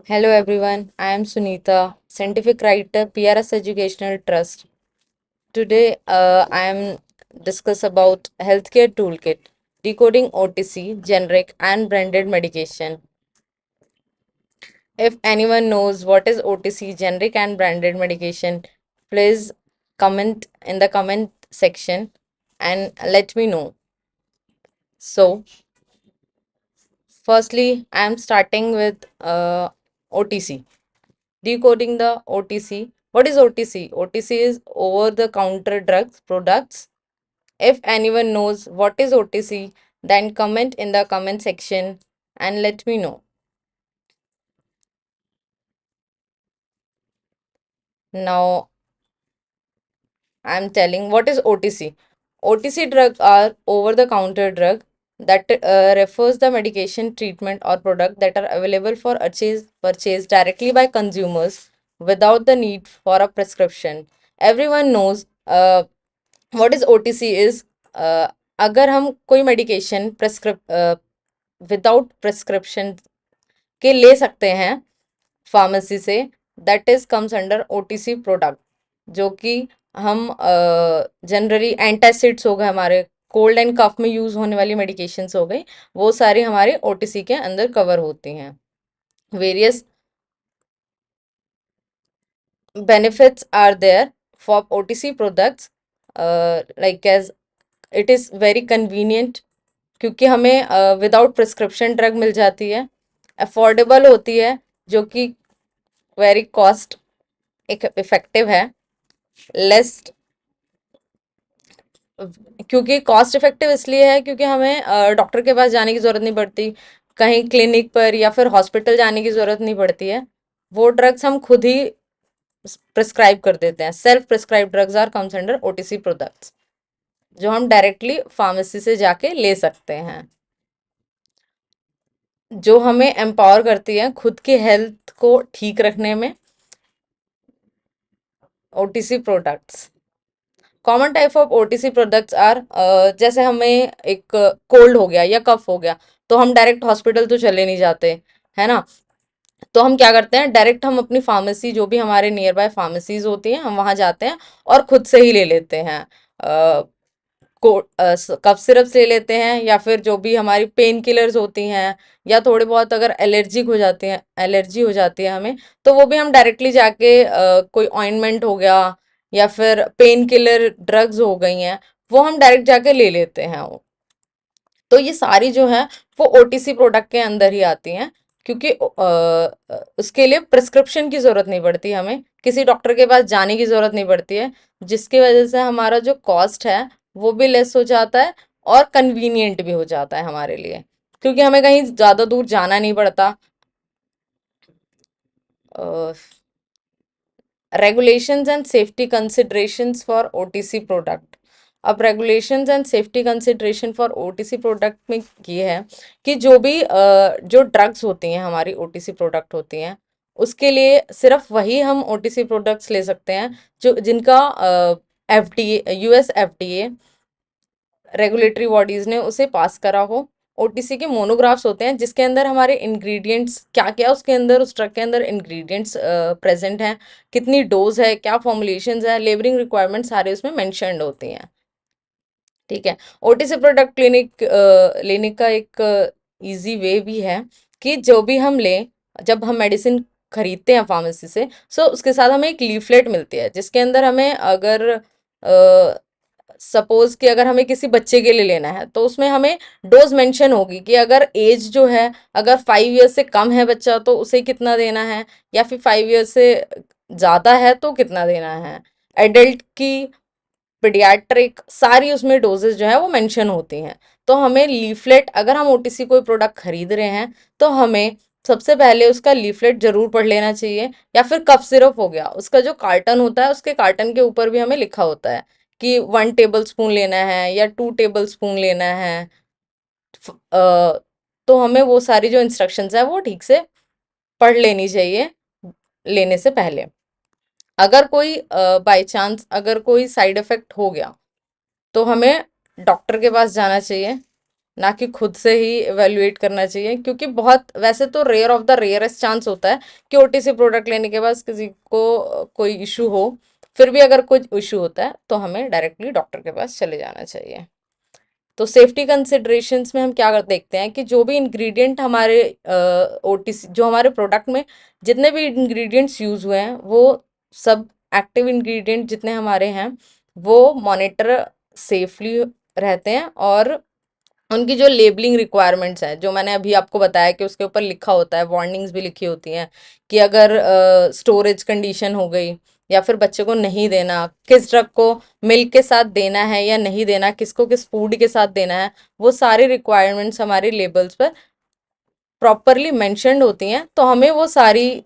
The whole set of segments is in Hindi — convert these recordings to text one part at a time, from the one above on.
Hello everyone, I am Sunita, scientific writer, PRS Educational Trust. Today I am discuss about healthcare toolkit, decoding OTC, generic and branded medication. If anyone knows what is OTC, generic and branded medication, please comment in the comment section and let me know. So, firstly, I am starting with OTC. Decoding the OTC. What is OTC? OTC is over the counter drugs products. If anyone knows what is OTC, then comment in the comment section and let me know. Now I'm telling what is OTC. OTC drug are over the counter drug that refers the medication, treatment or product that are available for purchase directly by consumers without the need for a prescription. Everyone knows what is OTC is अगर हम कोई मेडिकेशन विदाउट प्रिस्क्रिप्शन के ले सकते हैं फार्मेसी से, that is comes under OTC product, जो कि हम जनरली एंटासिड्स हो गए, हमारे कोल्ड एंड कफ में यूज होने वाली मेडिकेशंस हो गई, वो सारी हमारे ओटीसी के अंदर कवर होती हैं. Various benefits are there for OTC products, like as it is very convenient क्योंकि हमें विदाउट प्रिस्क्रिप्शन ड्रग मिल जाती है, अफोर्डेबल होती है, जो कि वेरी कॉस्ट इफेक्टिव है, लेस, क्योंकि कॉस्ट इफेक्टिव इसलिए है क्योंकि हमें डॉक्टर के पास जाने की ज़रूरत नहीं पड़ती, कहीं क्लिनिक पर या फिर हॉस्पिटल जाने की ज़रूरत नहीं पड़ती है. वो ड्रग्स हम खुद ही प्रिस्क्राइब कर देते हैं. Self prescribe drugs are comes under OTC products, जो हम डायरेक्टली फार्मेसी से जाके ले सकते हैं, जो हमें एम्पावर करती है खुद की हेल्थ को ठीक रखने में. OTC products, common type of OTC products are, जैसे हमें एक कोल्ड हो गया या कफ हो गया, तो हम डायरेक्ट हॉस्पिटल तो चले नहीं जाते, है ना. तो हम क्या करते हैं, डायरेक्ट हम अपनी फार्मेसी, जो भी हमारे नियर बाय फार्मेसीज होती हैं, हम वहां जाते हैं और खुद से ही ले लेते हैं. कफ सिरप्स ले लेते हैं, या फिर जो भी हमारी पेन किलर्स होती हैं, या थोड़े बहुत अगर एलर्जिक हो जाते हैं, एलर्जी हो जाती है हमें, तो वो भी हम डायरेक्टली जाके कोई ऑइंटमेंट हो गया या फिर पेन किलर ड्रग्स हो गई हैं, वो हम डायरेक्ट जाके ले लेते हैं. तो ये सारी जो है वो ओटीसी प्रोडक्ट के अंदर ही आती हैं, क्योंकि उसके लिए प्रिस्क्रिप्शन की ज़रूरत नहीं पड़ती, हमें किसी डॉक्टर के पास जाने की ज़रूरत नहीं पड़ती है, जिसकी वजह से हमारा जो कॉस्ट है वो भी लेस हो जाता है और कन्वीनियंट भी हो जाता है हमारे लिए, क्योंकि हमें कहीं ज़्यादा दूर जाना नहीं पड़ता. Regulations and safety considerations for OTC product. अब regulations and safety consideration for OTC product में ये है कि जो भी जो ड्रग्स होती हैं, हमारी ओटीसी प्रोडक्ट होती हैं, उसके लिए सिर्फ वही हम ओटीसी प्रोडक्ट्स ले सकते हैं जो जिनका FDA, US FDA regulatory bodies ने उसे पास करा हो. ओटीसी के मोनोग्राफ्स होते हैं जिसके अंदर हमारे इंग्रेडिएंट्स क्या क्या, उसके अंदर उस ड्रग के अंदर इंग्रेडिएंट्स प्रेजेंट हैं, कितनी डोज है, क्या फॉर्मुलेशंस है, लेबलिंग रिक्वायरमेंट सारे उसमें मेंशन्ड होती हैं. ठीक है. ओटीसी प्रोडक्ट क्लिनिक लेने का एक इजी वे भी है कि जो भी हम लें, जब हम मेडिसिन खरीदते हैं फार्मेसी से, सो उसके साथ हमें एक लीफलेट मिलती है जिसके अंदर हमें, अगर सपोज कि अगर हमें किसी बच्चे के लिए लेना है, तो उसमें हमें डोज मेंशन होगी कि अगर एज जो है, अगर 5 ईयर्स से कम है बच्चा तो उसे कितना देना है, या फिर 5 ईयर्स से ज़्यादा है तो कितना देना है. एडल्ट की, पीडियाट्रिक, सारी उसमें डोजेस जो है वो मेंशन होती हैं. तो हमें लीफलेट, अगर हम ओटीसी कोई प्रोडक्ट खरीद रहे हैं, तो हमें सबसे पहले उसका लीफलेट जरूर पढ़ लेना चाहिए. या फिर कफ सिरप हो गया, उसका जो कार्टन होता है, उसके कार्टन के ऊपर भी हमें लिखा होता है कि 1 टेबल स्पून लेना है या 2 टेबल स्पून लेना है. तो हमें वो सारी जो इंस्ट्रक्शंस है वो ठीक से पढ़ लेनी चाहिए लेने से पहले. अगर कोई बाय चांस अगर कोई साइड इफेक्ट हो गया, तो हमें डॉक्टर के पास जाना चाहिए. ना कि खुद से ही इवेल्युएट करना चाहिए, क्योंकि बहुत वैसे तो rare of the rarest chance होता है कि ओटीसी प्रोडक्ट लेने के बाद किसी को कोई इशू हो। फिर भी अगर कुछ इशू होता है तो हमें डायरेक्टली डॉक्टर के पास चले जाना चाहिए। तो सेफ्टी कंसिडरेशंस में हम क्या कर देखते हैं कि जो भी इंग्रेडिएंट हमारे ओटीसी, जो हमारे प्रोडक्ट में जितने भी इंग्रेडिएंट्स यूज हुए हैं, वो सब एक्टिव इंग्रेडिएंट जितने हमारे हैं वो मॉनिटर सेफली रहते हैं। और उनकी जो लेबलिंग रिक्वायरमेंट्स हैं, जो मैंने अभी आपको बताया कि उसके ऊपर लिखा होता है, वार्निंग्स भी लिखी होती हैं कि अगर स्टोरेज कंडीशन हो गई, या फिर बच्चे को नहीं देना, किस ड्रग को मिल्क के साथ देना है या नहीं देना, किसको किस फूड के साथ देना है, वो सारी रिक्वायरमेंट्स हमारी लेबल्स पर प्रॉपरली मेंशन्ड होती हैं। तो हमें वो सारी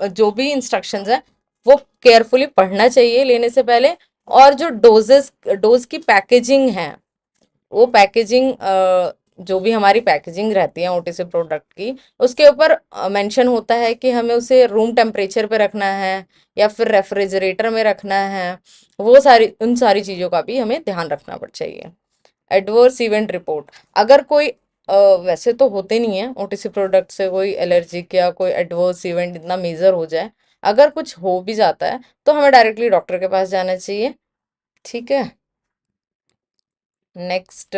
जो भी इंस्ट्रक्शंस हैं वो केयरफुली पढ़ना चाहिए लेने से पहले। और जो डोज की पैकेजिंग है, वो पैकेजिंग जो भी हमारी पैकेजिंग रहती है ओटीसी प्रोडक्ट की, उसके ऊपर मेंशन होता है कि हमें उसे रूम टेम्परेचर पे रखना है या फिर रेफ्रिजरेटर में रखना है। वो सारी उन सारी चीज़ों का भी हमें ध्यान रखना पड़ चाहिए। एडवर्स इवेंट रिपोर्ट, अगर कोई वैसे तो होते नहीं है ओटीसी प्रोडक्ट से कोई एलर्जिक या कोई एडवर्स इवेंट इतना मेजर हो जाए, अगर कुछ हो भी जाता है तो हमें डायरेक्टली डॉक्टर के पास जाना चाहिए। ठीक है। नेक्स्ट,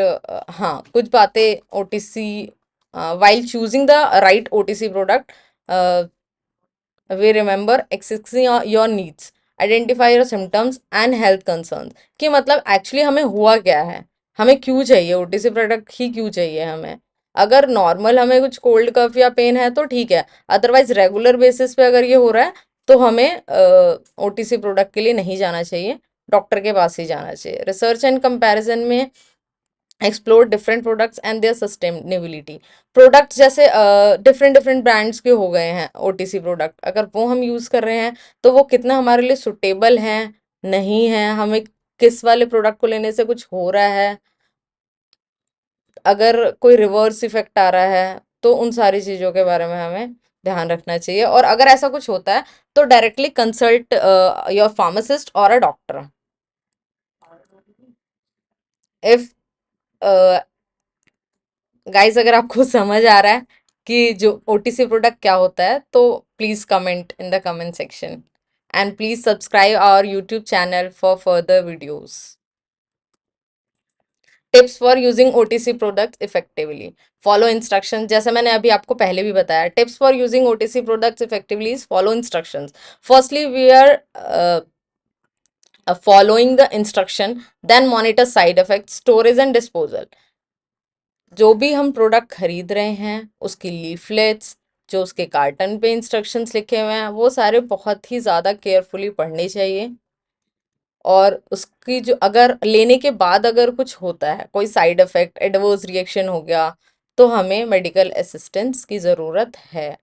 हाँ, कुछ बातें OTC, while choosing the right OTC product we remember accessing your needs, identify your symptoms and health concerns. कि मतलब एक्चुअली हमें हुआ क्या है, हमें क्यों चाहिए ओटीसी प्रोडक्ट ही क्यों चाहिए हमें। अगर नॉर्मल हमें कुछ कोल्ड कफ या पेन है तो ठीक है, अदरवाइज रेगुलर बेसिस पे अगर ये हो रहा है तो हमें ओटीसी प्रोडक्ट के लिए नहीं जाना चाहिए, डॉक्टर के पास ही जाना चाहिए। रिसर्च एंड कंपैरिजन में explore different products and their sustainability. Products जैसे डिफरेंट डिफरेंट ब्रांड्स के हो गए हैं ओटीसी प्रोडक्ट, अगर वो हम यूज़ कर रहे हैं तो वो कितना हमारे लिए सुटेबल हैं, नहीं है, हमें किस वाले प्रोडक्ट को लेने से कुछ हो रहा है, अगर कोई रिवर्स इफेक्ट आ रहा है, तो उन सारी चीज़ों के बारे में हमें ध्यान रखना चाहिए। और अगर ऐसा कुछ होता है तो डायरेक्टली कंसल्ट योर फार्मासिस्ट और अ डॉक्टर। इफ गाइस, अगर आपको समझ आ रहा है कि जो ओटीसी प्रोडक्ट क्या होता है, तो please comment in the comment section and please subscribe our YouTube channel for further videos. Tips for using OTC products effectively, follow instruction. जैसे मैंने अभी आपको पहले भी बताया, tips for using OTC products effectively is follow instructions. Firstly we are following the instruction, then monitor side effects, storage and disposal। जो भी हम प्रोडक्ट खरीद रहे हैं उसकी लीफलेट्स, जो उसके कार्टन पे इंस्ट्रक्शंस लिखे हुए हैं, वो सारे बहुत ही ज़्यादा केयरफुली पढ़ने चाहिए। और उसकी जो, अगर लेने के बाद अगर कुछ होता है, कोई साइड इफेक्ट, एडवर्स रिएक्शन हो गया, तो हमें मेडिकल असिस्टेंस की ज़रूरत है।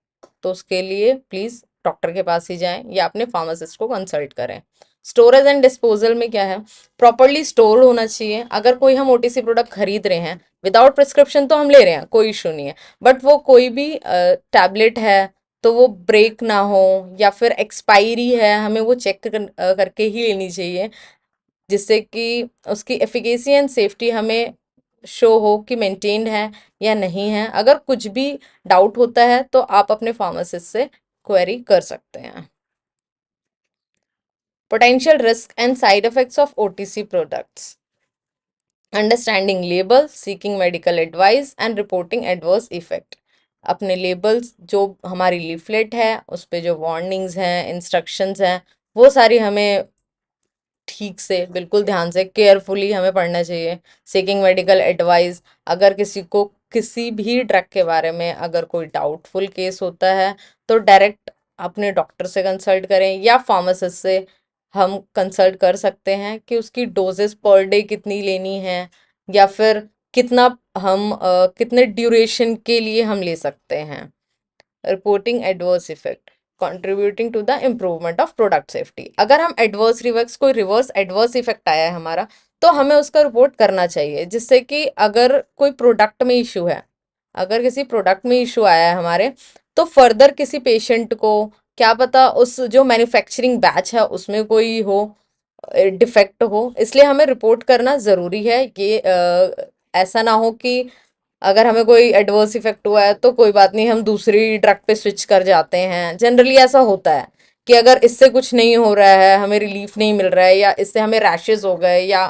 तो उसके लिए प्लीज़ डॉक्टर के पास ही जाएं या अपने फार्मासिस्ट को कंसल्ट करें। स्टोरेज एंड डिस्पोजल में क्या है, प्रॉपरली स्टोर्ड होना चाहिए। अगर कोई हम ओटीसी प्रोडक्ट खरीद रहे हैं विदाउट प्रिस्क्रिप्शन, तो हम ले रहे हैं, कोई इशू नहीं है। बट वो कोई भी टैबलेट है तो वो ब्रेक ना हो, या फिर एक्सपायरी है, हमें वो चेक करके ही लेनी चाहिए, जिससे कि उसकी एफिकेसी एंड सेफ्टी हमें शो हो कि मेंटेन्ड है या नहीं है। अगर कुछ भी डाउट होता है तो आप अपने फार्मासिस्ट से क्वेरी कर सकते हैं। Potential risk and side effects of OTC products, understanding label, seeking medical advice and reporting adverse effect. अपने लेबल्स, जो हमारी लीफलेट है उस पे जो वार्निंग्स हैं, इंस्ट्रक्शंस हैं, वो सारी हमें ठीक से, बिल्कुल ध्यान से, केयरफुली हमें पढ़ना चाहिए। सीकिंग मेडिकल एडवाइस, अगर किसी को किसी भी ड्रग के बारे में अगर कोई डाउटफुल केस होता है तो डायरेक्ट अपने डॉक्टर से कंसल्ट करें, या फार्मासिस्ट से हम कंसल्ट कर सकते हैं कि उसकी डोजेस पर डे कितनी लेनी है, या फिर कितना हम कितने ड्यूरेशन के लिए हम ले सकते हैं। Reporting adverse effect, contributing to the improvement of product safety. अगर हम एडवर्स रिवर्स कोई रिवर्स एडवर्स इफेक्ट आया है हमारा, तो हमें उसका रिपोर्ट करना चाहिए, जिससे कि अगर कोई प्रोडक्ट में इशू है, अगर किसी प्रोडक्ट में इशू आया है हमारे, तो फर्दर किसी पेशेंट को क्या पता उस जो मैन्युफैक्चरिंग बैच है उसमें कोई हो डिफेक्ट हो, इसलिए हमें रिपोर्ट करना ज़रूरी है। ये ऐसा ना हो कि अगर हमें कोई एडवर्स इफेक्ट हुआ है तो कोई बात नहीं, हम दूसरी ड्रग पे स्विच कर जाते हैं। जनरली ऐसा होता है कि अगर इससे कुछ नहीं हो रहा है, हमें रिलीफ नहीं मिल रहा है, या इससे हमें रैशेस हो गए, या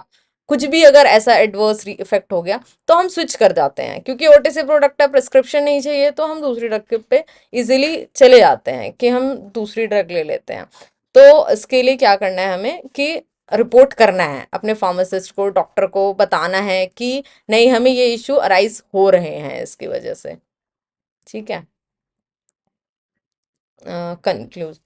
कुछ भी अगर ऐसा एडवर्स इफेक्ट हो गया, तो हम स्विच कर जाते हैं। क्योंकि ओटीसी प्रोडक्ट है, प्रिस्क्रिप्शन नहीं चाहिए, तो हम दूसरी ड्रग पे इजीली चले जाते हैं कि हम दूसरी ड्रग ले लेते हैं। तो इसके लिए क्या करना है हमें कि रिपोर्ट करना है अपने फार्मासिस्ट को, डॉक्टर को बताना है कि नहीं, हमें ये इश्यू अराइज हो रहे हैं इसकी वजह से। ठीक है। Conclude.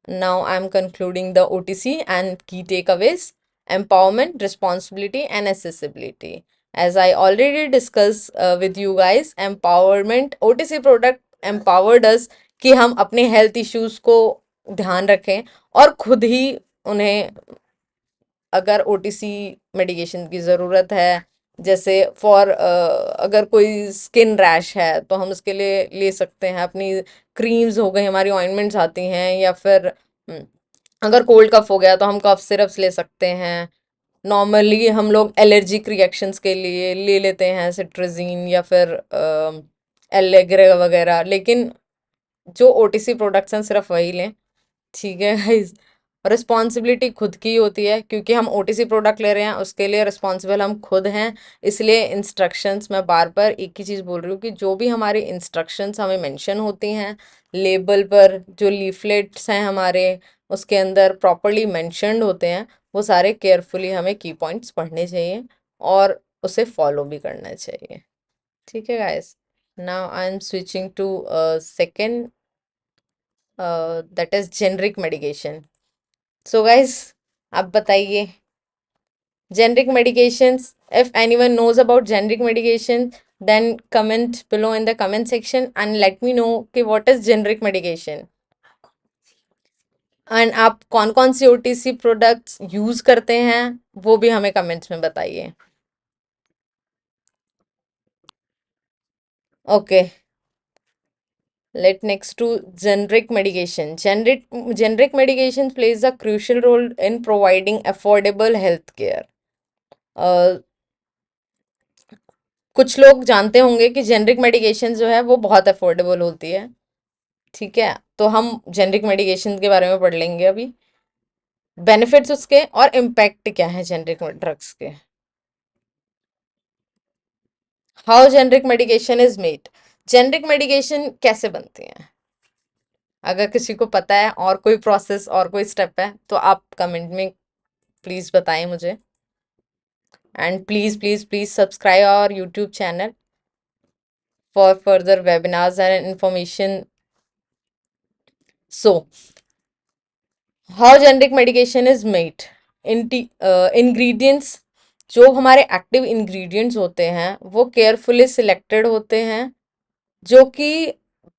Now I'm concluding the OTC and key takeaways: empowerment, responsibility, and accessibility. As I already discussed with you guys, empowerment, OTC product empowered us कि हम अपने हेल्थ इश्यूज को ध्यान रखें और खुद ही उन्हें, अगर ओटीसी मेडिकेशन की ज़रूरत है, जैसे फॉर अगर कोई स्किन रैश है तो हम उसके लिए ले सकते हैं अपनी क्रीम्स हो गई, हमारी ऑइंटमेंट्स आती हैं, या फिर अगर कोल्ड कफ हो गया तो हम कफ सिरप्स ले सकते हैं। नॉर्मली हम लोग एलर्जिक रिएक्शंस के लिए ले लेते हैं सिट्रजिन या फिर एलेग्रे वगैरह, लेकिन जो ओटीसी प्रोडक्ट्स हैं सिर्फ वही लें। ठीक है गाइस। रिस्पॉन्सिबिलिटी खुद की होती है, क्योंकि हम ओटीसी प्रोडक्ट ले रहे हैं, उसके लिए रिस्पॉन्सिबल हम खुद हैं। इसलिए इंस्ट्रक्शंस, मैं बार बार एक ही चीज़ बोल रही हूँ कि जो भी हमारी इंस्ट्रक्शंस हमें मेंशन होती हैं लेबल पर, जो लीफलेट्स हैं हमारे, उसके अंदर प्रॉपरली मेंशन्ड होते हैं, वो सारे केयरफुली हमें की पॉइंट्स पढ़ने चाहिए और उसे फॉलो भी करना चाहिए। ठीक है guys. Now I am switching to second, that is generic medication. So guys, आप बताइए generic medications. If anyone knows about generic medication, then comment below in the comment section and let me know कि what is generic medication and आप कौन कौन सी OTC प्रोडक्ट्स यूज करते हैं, वो भी हमें कमेंट्स में बताइए। Okay, let next to generic medication. Generic medication plays a crucial role in providing affordable health care. कुछ लोग जानते होंगे कि जेनरिक मेडिकेशन जो है वो बहुत अफोर्डेबल होती है। ठीक है, तो हम जेनरिक मेडिकेशन के बारे में पढ़ लेंगे अभी, बेनिफिट्स उसके और इम्पैक्ट क्या है जेनरिक ड्रग्स के। How generic medication is made, generic medication कैसे बनती है, अगर किसी को पता है और कोई प्रोसेस और कोई स्टेप है तो आप कमेंट में प्लीज बताएं मुझे। And please please please subscribe our YouTube channel for further webinars and information. So how generic medication is made, ingredients, जो हमारे एक्टिव इंग्रेडिएंट्स होते हैं वो केयरफुली सिलेक्टेड होते हैं, जो कि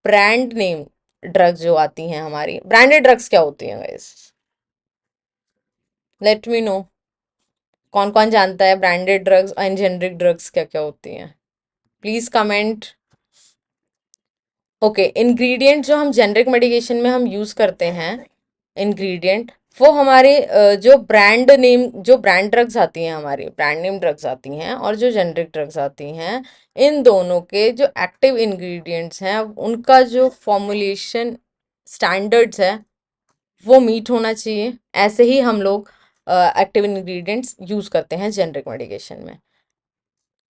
ब्रांड नेम ड्रग्स जो आती हैं, हमारी ब्रांडेड ड्रग्स क्या होती हैं गाइस, लेट मी नो। कौन कौन जानता है branded drugs and generic drugs क्या क्या होती हैं, प्लीज कमेंट। ओके, इंग्रेडिएंट जो हम जेनरिक मेडिकेशन में हम यूज करते हैं, इंग्रेडिएंट वो हमारे जो ब्रांड नेम, जो ब्रांड ड्रग्स आती हैं, हमारी ब्रांड नेम ड्रग्स आती हैं, और जो जेनरिक ड्रग्स आती हैं, इन दोनों के जो एक्टिव इंग्रेडिएंट्स हैं उनका जो फॉर्मुलेशन स्टैंडर्ड्स है वो मीट होना चाहिए। ऐसे ही हम लोग एक्टिव इंग्रेडिएंट्स यूज करते हैं जेनरिक मेडिकेशन में।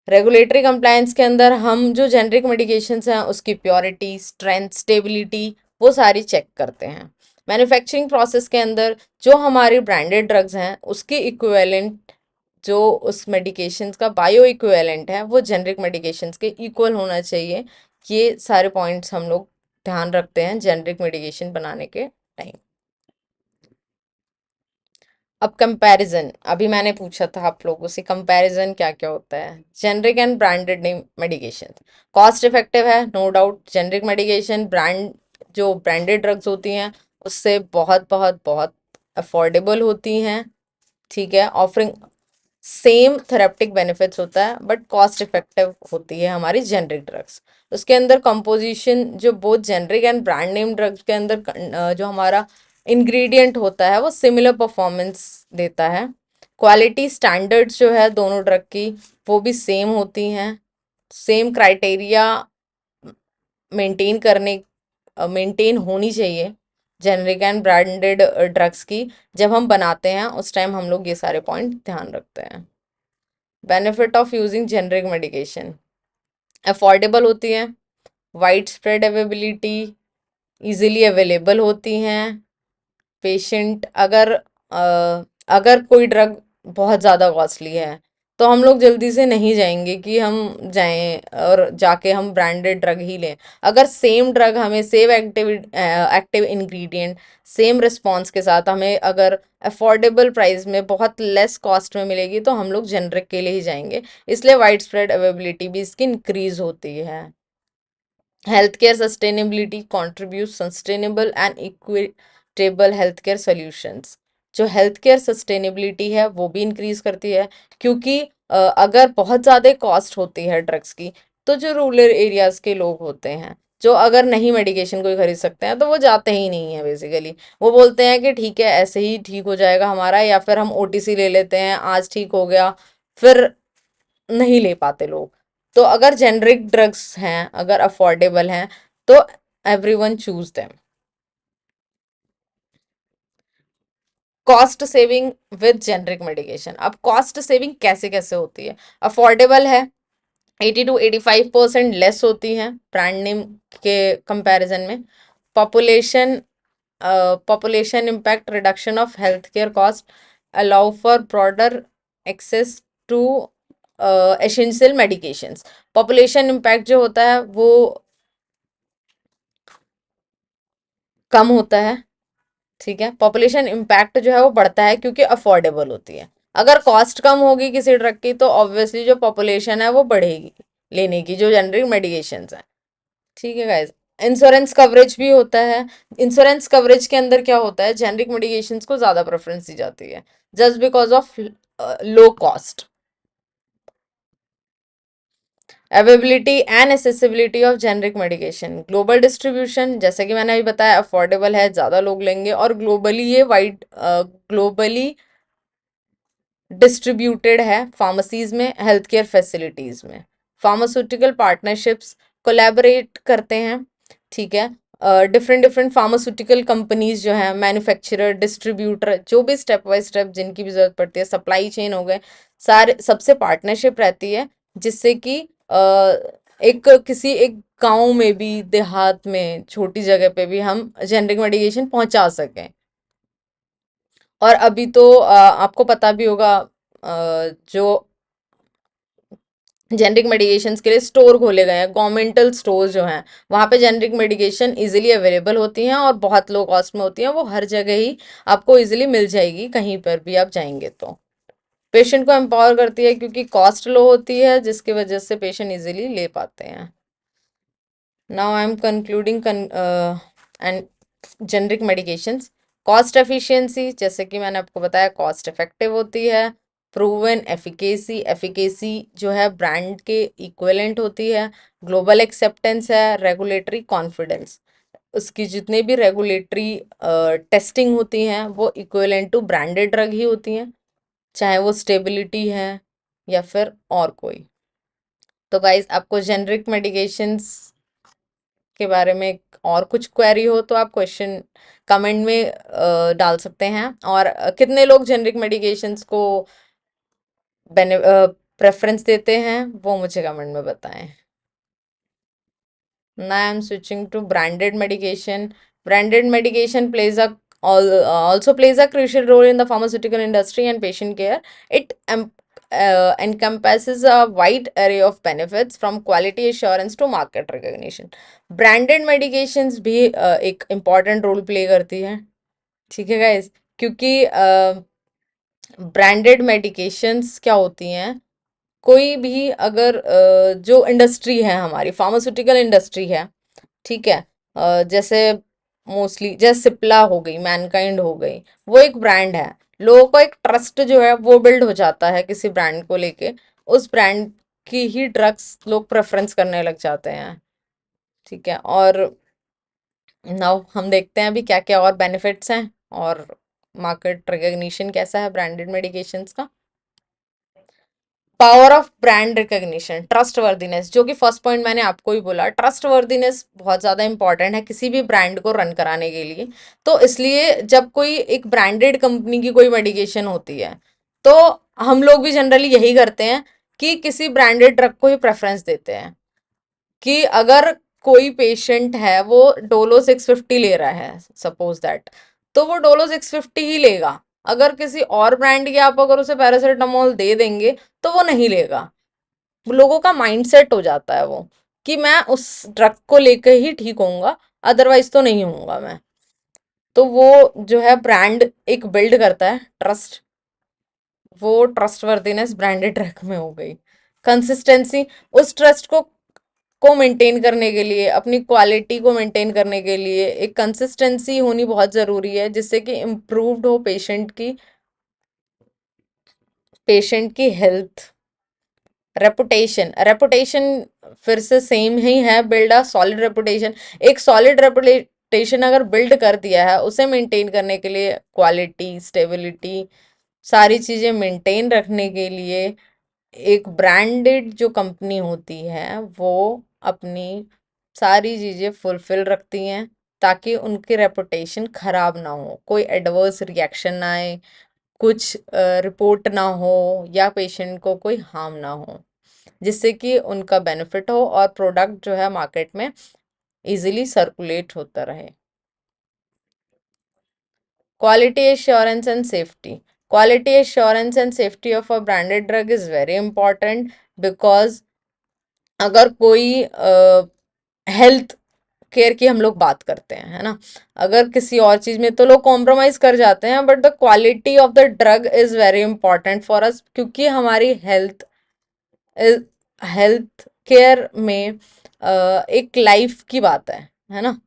रेगुलेटरी कंप्लायंस के अंदर हम जो जेनरिक मेडिकेशंस हैं उसकी प्योरिटी, स्ट्रेंथ, स्टेबिलिटी, वो सारी चेक करते हैं। मैन्युफैक्चरिंग प्रोसेस के अंदर जो हमारी ब्रांडेड ड्रग्स हैं उसके इक्विवेलेंट, जो उस मेडिकेशंस का बायो इक्विवेलेंट है वो जेनरिक मेडिकेशंस के इक्वल होना चाहिए। ये सारे पॉइंट्स हम लोग ध्यान रखते हैं जेनरिक मेडिकेशन बनाने के टाइम। अब कंपैरिजन, अभी मैंने पूछा था आप लोगों से कंपैरिजन क्या क्या होता है generic and branded name medication. Cost effective है no doubt, generic medication brand, जो ब्रांडेड ड्रग्स होती हैं उससे बहुत बहुत बहुत अफोर्डेबल होती हैं। ठीक है, ऑफरिंग सेम थेरेप्टिक बेनिफिट्स होता है, बट कॉस्ट इफेक्टिव होती है हमारी जेनरिक ड्रग्स। उसके अंदर कंपोजिशन, जो both generic and brand name drugs के अंदर जो हमारा इंग्रेडिएंट होता है वो सिमिलर परफॉर्मेंस देता है। क्वालिटी स्टैंडर्ड्स जो है दोनों ड्रग की वो भी सेम होती हैं, सेम क्राइटेरिया मेंटेन करने मेंटेन होनी चाहिए जेनरिक एंड ब्रांडेड ड्रग्स की। जब हम बनाते हैं उस टाइम हम लोग ये सारे पॉइंट ध्यान रखते हैं। Benefit of using generic medication, affordable होती है, wide spread availability, easily available होती हैं। पेशेंट अगर कोई ड्रग बहुत ज़्यादा कॉस्टली है तो हम लोग जल्दी से नहीं जाएंगे कि हम जाएं और जाके हम ब्रांडेड ड्रग ही लें। अगर सेम ड्रग हमें same active ingredient same response के साथ हमें अगर अफोर्डेबल प्राइस में बहुत लेस कॉस्ट में मिलेगी तो हम लोग जेनरिक के लिए ही जाएंगे। इसलिए वाइड स्प्रेड अवेबिलिटी भी इसकी इंक्रीज होती है। Healthcare sustainability contributes sustainable and equitable healthcare solutions। जो healthcare sustainability है वो भी इंक्रीज करती है, क्योंकि अगर बहुत ज़्यादा कॉस्ट होती है ड्रग्स की तो जो रूरल एरियाज के लोग होते हैं जो अगर नहीं मेडिकेशन कोई खरीद सकते हैं तो वो जाते ही नहीं है बेसिकली। वो बोलते हैं कि ठीक है ऐसे ही ठीक हो जाएगा हमारा, या फिर हम ओटीसी ले लेते हैं आज ठीक हो गया, फिर नहीं ले पाते लोग। तो अगर जेनरिक ड्रग्स हैं अगर अफोर्डेबल हैं तो everyone choose them. Cost saving with generic medication, अब कॉस्ट सेविंग कैसे कैसे होती है? अफोर्डेबल है, 80 to 85% लेस होती हैं ब्रांड नेम के कंपैरिजन में। Population population impact reduction of health care cost, allow for broader access to essential medications. Population impact जो होता है वो कम होता है, ठीक है। पॉपुलेशन इम्पैक्ट जो है वो बढ़ता है क्योंकि अफोर्डेबल होती है। अगर कॉस्ट कम होगी किसी ड्रग की तो ऑब्वियसली जो पॉपुलेशन है वो बढ़ेगी लेने की जो जेनरिक मेडिकेशंस हैं, ठीक है गाइज। इंश्योरेंस कवरेज भी होता है। इंश्योरेंस कवरेज के अंदर क्या होता है, जेनरिक मेडिकेशंस को ज्यादा प्रेफरेंस दी जाती है just because of low cost. Availability and accessibility of generic medication, global distribution, जैसे कि मैंने अभी बताया अफोर्डेबल है, ज़्यादा लोग लेंगे, और ग्लोबली ये वाइड ग्लोबली डिस्ट्रीब्यूटेड है फार्मेसीज में, हेल्थ केयर फैसिलिटीज में। फार्मास्यूटिकल पार्टनरशिप्स कोलैबोरेट करते हैं, ठीक है। डिफरेंट डिफरेंट फार्मास्यूटिकल कंपनीज जो है, मैन्युफैक्चरर, डिस्ट्रीब्यूटर, जो भी स्टेप बाय स्टेप जिनकी भी जरूरत पड़ती है, सप्लाई चेन हो गए, सारे सबसे पार्टनरशिप रहती है जिससे कि एक किसी एक गांव में भी, देहात में, छोटी जगह पे भी हम जेनरिक मेडिकेशन पहुंचा सकें। और अभी तो आपको पता भी होगा जो जेनरिक मेडिकेशंस के लिए स्टोर खोले गए हैं, गवर्नमेंटल स्टोर जो हैं, वहाँ पे जेनरिक मेडिकेशन इजीली अवेलेबल होती हैं और बहुत लो कॉस्ट में होती हैं। वो हर जगह ही आपको इजीली मिल जाएगी कहीं पर भी आप जाएंगे तो। पेशेंट को एम्पावर करती है क्योंकि कॉस्ट लो होती है जिसकी वजह से पेशेंट इजीली ले पाते हैं। Now I am concluding and generic medications. Cost efficiency, जैसे कि मैंने आपको बताया कॉस्ट इफेक्टिव होती है। प्रूवन एफिकेसी, एफिकेसी जो है ब्रांड के इक्विवेलेंट होती है। ग्लोबल एक्सेप्टेंस है। रेगुलेटरी कॉन्फिडेंस, उसकी जितने भी रेगुलेटरी टेस्टिंग होती हैं वो इक्विवेलेंट टू ब्रांडेड ड्रग ही होती हैं, चाहे वो स्टेबिलिटी है या फिर और कोई। तो गाइज आपको जेनरिक मेडिकेशंस के बारे में और कुछ क्वेरी हो तो आप क्वेश्चन कमेंट में डाल सकते हैं। और कितने लोग जेनरिक मेडिकेशंस को प्रेफरेंस देते हैं वो मुझे कमेंट में बताएं। Now I'm switching to branded medication. Branded medication also plays a crucial role in the pharmaceutical industry and patient care. It encompasses a wide array of benefits from quality assurance to market recognition. Branded medications भी एक important role play करती हैं, ठीक है guys, क्योंकि ब्रांडेड मेडिकेशंस क्या होती हैं, कोई भी अगर जो इंडस्ट्री है हमारी फार्मास्यूटिकल इंडस्ट्री है, ठीक है, जैसे मोस्टली जैसे सिप्ला हो गई, मैनकाइंड हो गई, वो एक ब्रांड है। लोगों का एक ट्रस्ट जो है वो बिल्ड हो जाता है किसी ब्रांड को लेके, उस ब्रांड की ही ड्रग्स लोग प्रेफरेंस करने लग जाते हैं, ठीक है। और नाउ हम देखते हैं अभी क्या क्या और बेनिफिट्स हैं और मार्केट रिकग्निशन कैसा है ब्रांडेड मेडिकेशंस का। Power of brand recognition, trust worthiness, जो कि फर्स्ट पॉइंट मैंने आपको ही बोला, ट्रस्ट वर्दीनेस बहुत ज्यादा इंपॉर्टेंट है किसी भी ब्रांड को रन कराने के लिए। तो इसलिए जब कोई एक ब्रांडेड कंपनी की कोई मेडिकेशन होती है, तो हम लोग भी जनरली यही करते हैं कि किसी ब्रांडेड ड्रग को ही प्रेफरेंस देते हैं। कि अगर कोई पेशेंट है वो डोलो 650 ले रहा है सपोज दैट, तो वो डोलो 650 ही लेगा। अगर किसी और ब्रांड के आप अगर उसे पैरासिटामोल दे देंगे तो वो नहीं लेगा। लोगों का माइंडसेट हो जाता है वो, कि मैं उस ड्रग को लेकर ही ठीक होऊंगा, अदरवाइज तो नहीं होऊंगा मैं। तो वो जो है ब्रांड एक बिल्ड करता है ट्रस्ट, वो ट्रस्टवर्दीनेस ब्रांडेड ड्रग में हो गई। कंसिस्टेंसी, उस ट्रस्ट को मेंटेन करने के लिए, अपनी क्वालिटी को मेंटेन करने के लिए एक कंसिस्टेंसी होनी बहुत ज़रूरी है, जिससे कि इम्प्रूव्ड हो पेशेंट की हेल्थ। रेपुटेशन, रेपुटेशन फिर से सेम ही है, बिल्ड अ सॉलिड रेपुटेशन। एक सॉलिड रेपुटेशन अगर बिल्ड कर दिया है, उसे मेंटेन करने के लिए क्वालिटी, स्टेबिलिटी, सारी चीज़ें मेंटेन रखने के लिए एक ब्रांडेड जो कंपनी होती है वो अपनी सारी चीज़ें फुलफिल रखती हैं, ताकि उनकी रेपुटेशन खराब ना हो, कोई एडवर्स रिएक्शन ना आए, कुछ रिपोर्ट ना हो, या पेशेंट को कोई हार्म ना हो, जिससे कि उनका बेनिफिट हो और प्रोडक्ट जो है मार्केट में इजीली सर्कुलेट होता रहे। Quality assurance and safety. Quality assurance and safety of a branded drug is very important, because अगर कोई हेल्थ केयर की हम लोग बात करते हैं, है ना, अगर किसी और चीज में तो लोग कॉम्प्रोमाइज कर जाते हैं, but the quality of the drug is very important for us, क्योंकि हमारी हेल्थ केयर में एक लाइफ की बात है ना।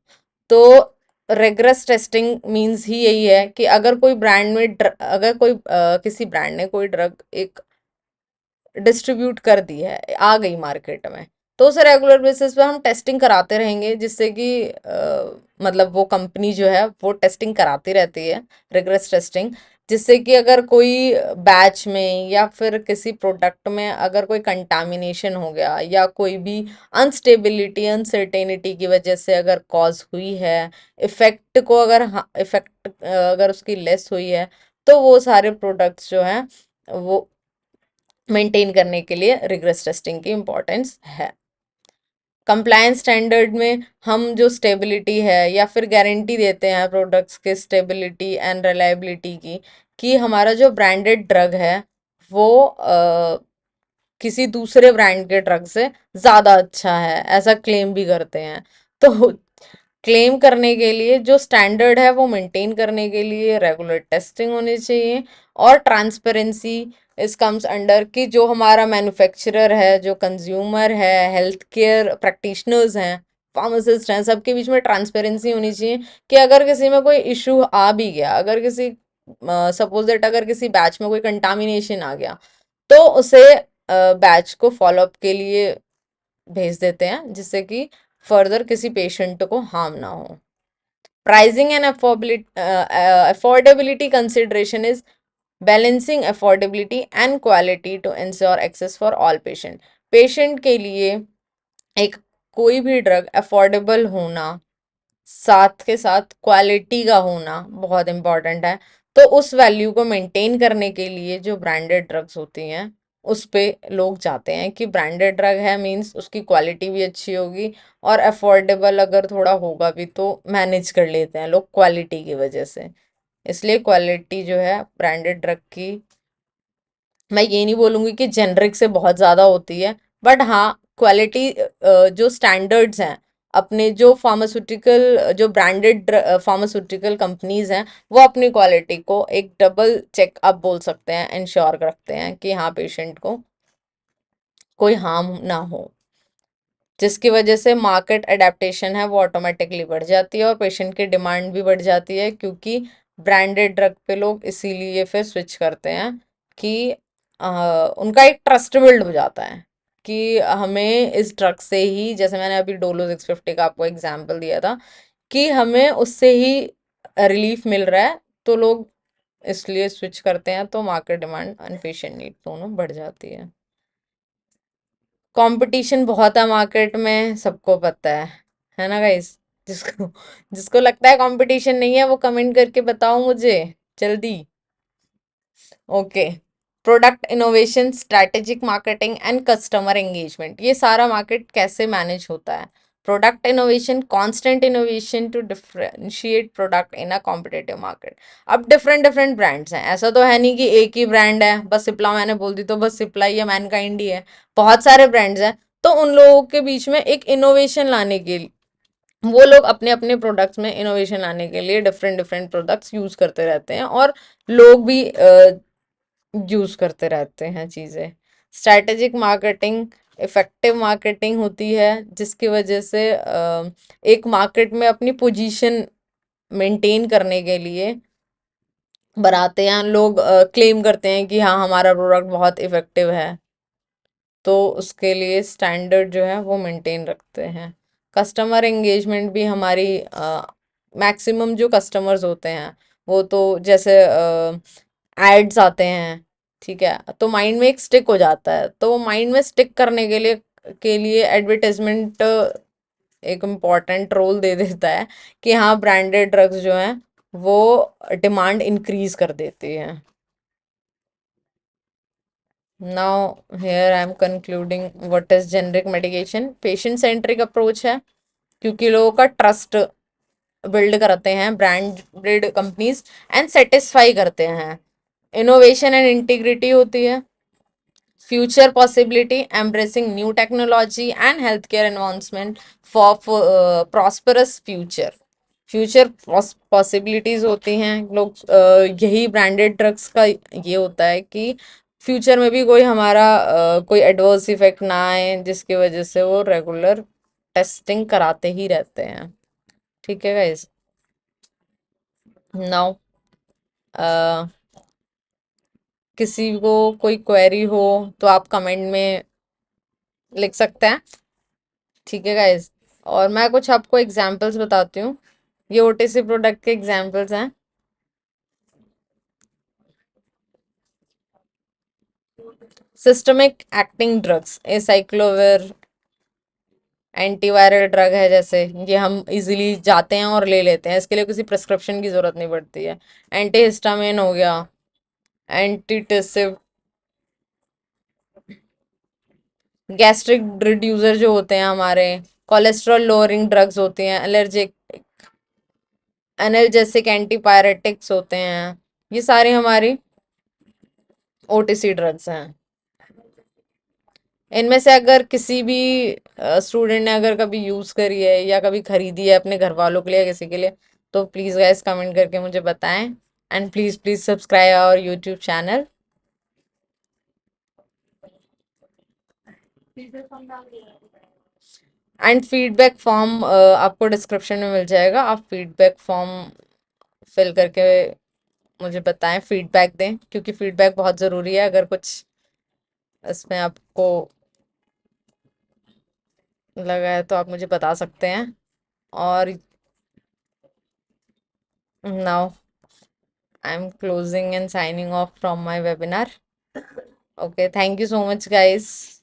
तो रेगरस टेस्टिंग मींस ही यही है कि अगर कोई ब्रांड में अगर कोई किसी ब्रांड ने कोई ड्रग एक डिस्ट्रीब्यूट कर दी है, आ गई मार्केट में, तो उसे रेगुलर बेसिस पे हम टेस्टिंग कराते रहेंगे, जिससे कि मतलब वो कंपनी जो है वो टेस्टिंग कराती रहती है, रिग्रेस टेस्टिंग, जिससे कि अगर कोई बैच में या फिर किसी प्रोडक्ट में अगर कोई कंटामिनेशन हो गया, या कोई भी अनस्टेबिलिटी, अनसर्टेनिटी की वजह से अगर कॉज हुई है, इफेक्ट को अगर इफेक्ट अगर उसकी लेस हुई है, तो वो सारे प्रोडक्ट्स जो हैं वो मेंटेन करने के लिए रिग्रेस टेस्टिंग की इम्पोर्टेंस है। कंप्लायंस स्टैंडर्ड में हम जो स्टेबिलिटी है या फिर गारंटी देते हैं प्रोडक्ट्स के स्टेबिलिटी एंड रिलायबिलिटी की, कि हमारा जो ब्रांडेड ड्रग है वो किसी दूसरे ब्रांड के ड्रग से ज़्यादा अच्छा है, ऐसा क्लेम भी करते हैं। तो क्लेम करने के लिए जो स्टैंडर्ड है वो मेंटेन करने के लिए रेगुलर टेस्टिंग होनी चाहिए, और ट्रांसपेरेंसी इस कम्स अंडर कि जो हमारा मैन्युफैक्चरर है, जो कंज्यूमर है, हेल्थ केयर प्रैक्टिशनर्स हैं, फार्मासिस्ट हैं, सबके बीच में ट्रांसपेरेंसी होनी चाहिए, कि अगर किसी में कोई इशू आ भी गया, अगर किसी सपोज दैट अगर किसी बैच में कोई कंटामिनेशन आ गया, तो उसे बैच को फॉलोअप के लिए भेज देते हैं, जिससे कि फर्दर किसी पेशेंट को हार्म ना हो। Pricing and affordability consideration is balancing affordability and quality to ensure access for all patient. Patient के लिए एक कोई भी ड्रग अफोर्डेबल होना, साथ के साथ क्वालिटी का होना बहुत इंपॉर्टेंट है। तो उस वैल्यू को मेंटेन करने के लिए जो ब्रांडेड ड्रग्स होती हैं उस पे लोग चाहते हैं कि ब्रांडेड ड्रग है मींस उसकी क्वालिटी भी अच्छी होगी, और अफोर्डेबल अगर थोड़ा होगा भी तो मैनेज कर लेते हैं लोग क्वालिटी की वजह से। इसलिए क्वालिटी जो है ब्रांडेड ड्रग की, मैं ये नहीं बोलूंगी कि जेनरिक से बहुत ज़्यादा होती है, बट हाँ क्वालिटी जो स्टैंडर्ड्स हैं, अपने जो फार्मास्यूटिकल जो ब्रांडेड फार्मास्यूटिकल कंपनीज हैं, वो अपनी क्वालिटी को एक डबल चेक अप बोल सकते हैं, इंश्योर रखते हैं कि हाँ पेशेंट को कोई हार्म ना हो, जिसकी वजह से मार्केट एडेप्टेशन है वो ऑटोमेटिकली बढ़ जाती है, और पेशेंट की डिमांड भी बढ़ जाती है, क्योंकि ब्रांडेड ड्रग पे लोग इसीलिए फिर स्विच करते हैं कि उनका एक ट्रस्ट बिल्ड हो जाता है कि हमें इस ड्रग से ही, जैसे मैंने अभी डोलो 650 का आपको एग्जांपल दिया था, कि हमें उससे ही रिलीफ मिल रहा है, तो लोग इसलिए स्विच करते हैं, तो market demand and patient need दोनों बढ़ जाती है। कंपटीशन बहुत है मार्केट में, सबको पता है ना गाइस। जिसको जिसको लगता है कंपटीशन नहीं है वो कमेंट करके बताओ मुझे जल्दी। Okay. Product innovation, strategic marketing and customer engagement, ये सारा मार्केट कैसे मैनेज होता है। Product innovation, constant innovation to differentiate product in a competitive market. अब डिफरेंट डिफरेंट ब्रांड्स हैं, ऐसा तो है नहीं कि एक ही ब्रांड है, बस सिप्ला मैंने बोल दी तो बस सिप्ला ही है, मैनकाइंड ही है। बहुत सारे ब्रांड्स हैं, तो उन लोगों के बीच में एक इनोवेशन लाने के लिए वो लोग अपने अपने प्रोडक्ट्स में इनोवेशन लाने के लिए डिफरेंट डिफरेंट प्रोडक्ट्स यूज करते रहते हैं, और लोग भी यूज करते रहते हैं चीजें। स्ट्रैटेजिक मार्केटिंग इफेक्टिव मार्केटिंग होती है, जिसकी वजह से एक मार्केट में अपनी पोजीशन मेंटेन करने के लिए बनाते हैं लोग, क्लेम करते हैं कि हाँ हमारा प्रोडक्ट बहुत इफेक्टिव है, तो उसके लिए स्टैंडर्ड जो है वो मेंटेन रखते हैं। कस्टमर एंगेजमेंट भी हमारी मैक्सिमम जो कस्टमर्स होते हैं वो तो जैसे एड्स आते हैं, ठीक है, तो माइंड में एक स्टिक हो जाता है, तो वो माइंड में स्टिक करने के लिए एडवर्टाइजमेंट एक इम्पॉर्टेंट रोल दे देता है कि हाँ ब्रांडेड ड्रग्स जो हैं वो डिमांड इंक्रीज कर देती है। Now, here I am concluding what is generic medication. Patient centric approach है, क्योंकि लोगों का ट्रस्ट बिल्ड करते हैं ब्रांडेड कंपनीज एंड सेटिस्फाई करते हैं। इनोवेशन एंड इंटीग्रिटी होती है। Future possibility, embracing new technology and health care advancement for prosperous future. Future possibilities होती हैं, लोग यही ब्रांडेड ड्रग्स का ये होता है कि फ्यूचर में भी कोई हमारा कोई एडवर्स इफेक्ट ना आए, जिसकी वजह से वो रेगुलर टेस्टिंग कराते ही रहते हैं। ठीक है गाइस। नाउ किसी को कोई क्वेरी हो तो आप कमेंट में लिख सकते हैं। ठीक है गाइज। और मैं कुछ आपको एग्जांपल्स बताती हूँ, ये ओटीसी प्रोडक्ट के एग्जांपल्स हैं। Systemic acting drugs, acyclovir antiviral drug है, जैसे ये हम इजीली जाते हैं और ले लेते हैं, इसके लिए किसी प्रिस्क्रिप्शन की जरूरत नहीं पड़ती है। एंटीहिस्टामिन हो गया, एंटीटिसिव, गैस्ट्रिक रिड्यूसर जो होते हैं हमारे, कोलेस्ट्रॉल लोअरिंग ड्रग्स होती हैं, एलर्जिक एनर्जेसिक एंटीपायरेटिक्स होते हैं, ये सारी हमारी ओटीसी ड्रग्स हैं। इनमें से अगर किसी भी स्टूडेंट ने अगर कभी यूज करी है या कभी खरीदी है अपने घर वालों के लिए या किसी के लिए, तो प्लीज गाइस कमेंट करके मुझे बताएं, and please please subscribe our YouTube channel. And feedback form आपको डिस्क्रिप्शन में मिल जाएगा, आप फीडबैक फॉर्म फिल करके मुझे बताएं, फीडबैक दें, क्योंकि फीडबैक बहुत ज़रूरी है। अगर कुछ इसमें आपको लगा है तो आप मुझे बता सकते हैं। और now I'm closing and signing off from my webinar. Okay, thank you so much, guys.